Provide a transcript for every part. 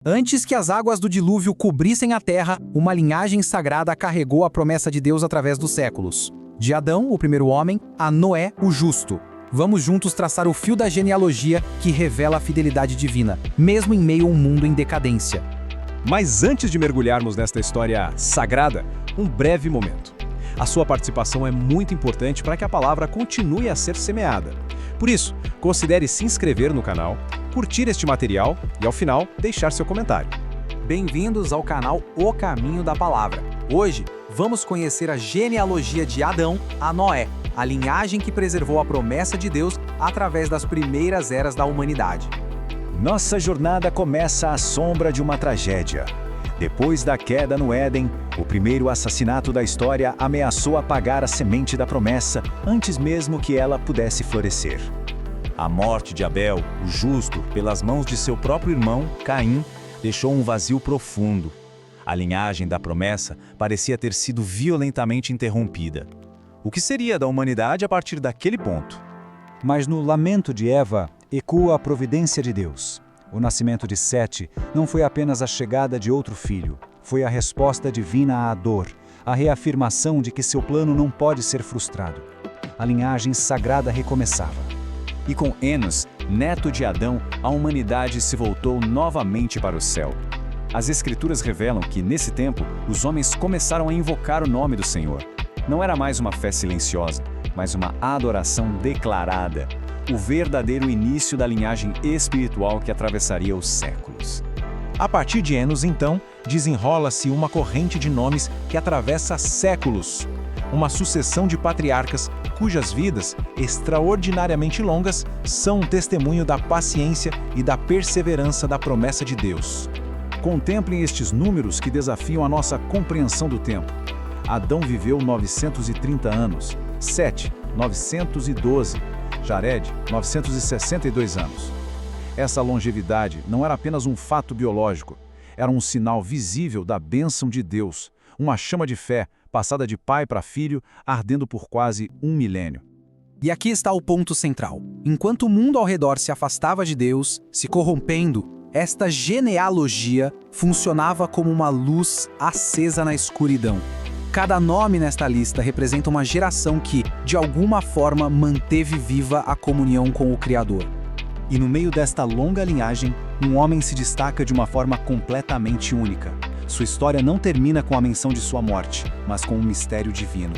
Antes que as águas do dilúvio cobrissem a terra, uma linhagem sagrada carregou a promessa de Deus através dos séculos. De Adão, o primeiro homem, a Noé, o justo. Vamos juntos traçar o fio da genealogia que revela a fidelidade divina, mesmo em meio a um mundo em decadência. Mas antes de mergulharmos nesta história sagrada, um breve momento. A sua participação é muito importante para que a palavra continue a ser semeada. Por isso, considere se inscrever no canal, curtir este material e, ao final, deixar seu comentário. Bem-vindos ao canal O Caminho da Palavra. Hoje, vamos conhecer a genealogia de Adão a Noé, a linhagem que preservou a promessa de Deus através das primeiras eras da humanidade. Nossa jornada começa à sombra de uma tragédia. Depois da queda no Éden, o primeiro assassinato da história ameaçou apagar a semente da promessa antes mesmo que ela pudesse florescer. A morte de Abel, o justo, pelas mãos de seu próprio irmão, Caim, deixou um vazio profundo. A linhagem da promessa parecia ter sido violentamente interrompida. O que seria da humanidade a partir daquele ponto? Mas no lamento de Eva, ecoa a providência de Deus. O nascimento de Sete não foi apenas a chegada de outro filho, foi a resposta divina à dor, a reafirmação de que seu plano não pode ser frustrado. A linhagem sagrada recomeçava. E com Enos, neto de Adão, a humanidade se voltou novamente para o céu. As Escrituras revelam que, nesse tempo, os homens começaram a invocar o nome do Senhor. Não era mais uma fé silenciosa, mas uma adoração declarada. O verdadeiro início da linhagem espiritual que atravessaria os séculos. A partir de Enos, então, desenrola-se uma corrente de nomes que atravessa séculos. Uma sucessão de patriarcas cujas vidas, extraordinariamente longas, são um testemunho da paciência e da perseverança da promessa de Deus. Contemplem estes números que desafiam a nossa compreensão do tempo. Adão viveu 930 anos, Sete, 912, Jared, 962 anos. Essa longevidade não era apenas um fato biológico, era um sinal visível da bênção de Deus, uma chama de fé passada de pai para filho, ardendo por quase um milênio. E aqui está o ponto central. Enquanto o mundo ao redor se afastava de Deus, se corrompendo, esta genealogia funcionava como uma luz acesa na escuridão. Cada nome nesta lista representa uma geração que, de alguma forma, manteve viva a comunhão com o Criador. E no meio desta longa linhagem, um homem se destaca de uma forma completamente única. Sua história não termina com a menção de sua morte, mas com um mistério divino.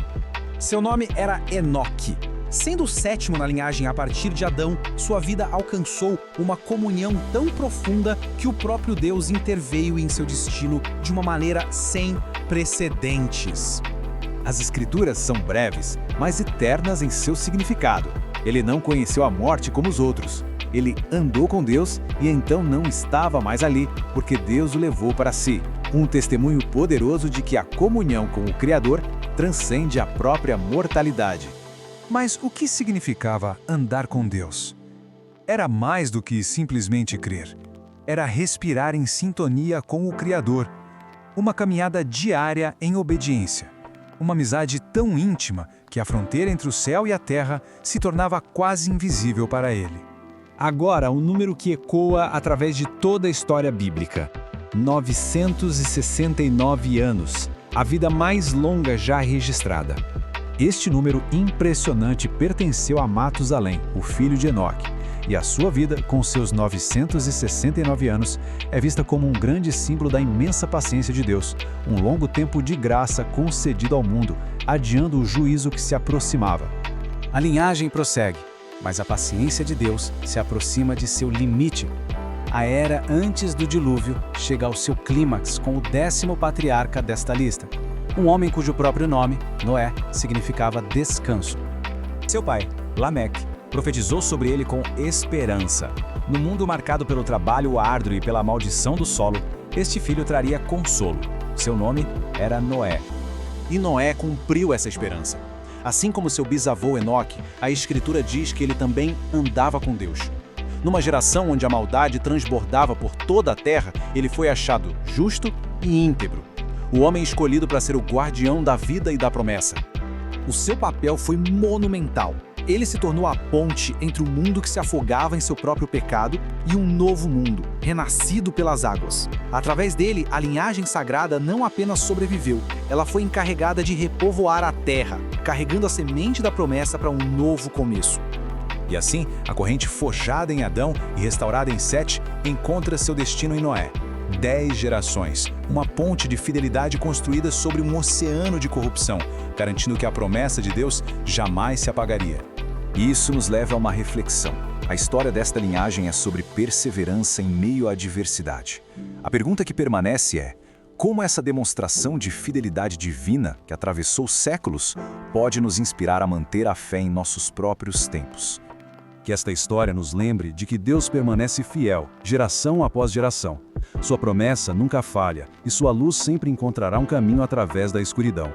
Seu nome era Enoque. Sendo o sétimo na linhagem a partir de Adão, sua vida alcançou uma comunhão tão profunda que o próprio Deus interveio em seu destino de uma maneira sem precedentes. As Escrituras são breves, mas eternas em seu significado. Ele não conheceu a morte como os outros. Ele andou com Deus e então não estava mais ali, porque Deus o levou para si. Um testemunho poderoso de que a comunhão com o Criador transcende a própria mortalidade. Mas o que significava andar com Deus? Era mais do que simplesmente crer. Era respirar em sintonia com o Criador. Uma caminhada diária em obediência. Uma amizade tão íntima que a fronteira entre o céu e a terra se tornava quase invisível para ele. Agora, um número que ecoa através de toda a história bíblica. 969 anos. A vida mais longa já registrada. Este número impressionante pertenceu a Matusalém, o filho de Enoque, e a sua vida, com seus 969 anos, é vista como um grande símbolo da imensa paciência de Deus, um longo tempo de graça concedido ao mundo, adiando o juízo que se aproximava. A linhagem prossegue, mas a paciência de Deus se aproxima de seu limite. A era antes do dilúvio chega ao seu clímax com o 10º patriarca desta lista. Um homem cujo próprio nome, Noé, significava descanso. Seu pai, Lameque, profetizou sobre ele com esperança. No mundo marcado pelo trabalho árduo e pela maldição do solo, este filho traria consolo. Seu nome era Noé. E Noé cumpriu essa esperança. Assim como seu bisavô Enoque, a Escritura diz que ele também andava com Deus. Numa geração onde a maldade transbordava por toda a terra, ele foi achado justo e íntegro. O homem escolhido para ser o guardião da vida e da promessa. O seu papel foi monumental. Ele se tornou a ponte entre o mundo que se afogava em seu próprio pecado e um novo mundo, renascido pelas águas. Através dele, a linhagem sagrada não apenas sobreviveu, ela foi encarregada de repovoar a terra, carregando a semente da promessa para um novo começo. E assim, a corrente forjada em Adão e restaurada em Sete encontra seu destino em Noé. 10 gerações, uma ponte de fidelidade construída sobre um oceano de corrupção, garantindo que a promessa de Deus jamais se apagaria. E isso nos leva a uma reflexão. A história desta linhagem é sobre perseverança em meio à adversidade. A pergunta que permanece é: como essa demonstração de fidelidade divina, que atravessou séculos, pode nos inspirar a manter a fé em nossos próprios tempos? Que esta história nos lembre de que Deus permanece fiel, geração após geração. Sua promessa nunca falha e sua luz sempre encontrará um caminho através da escuridão.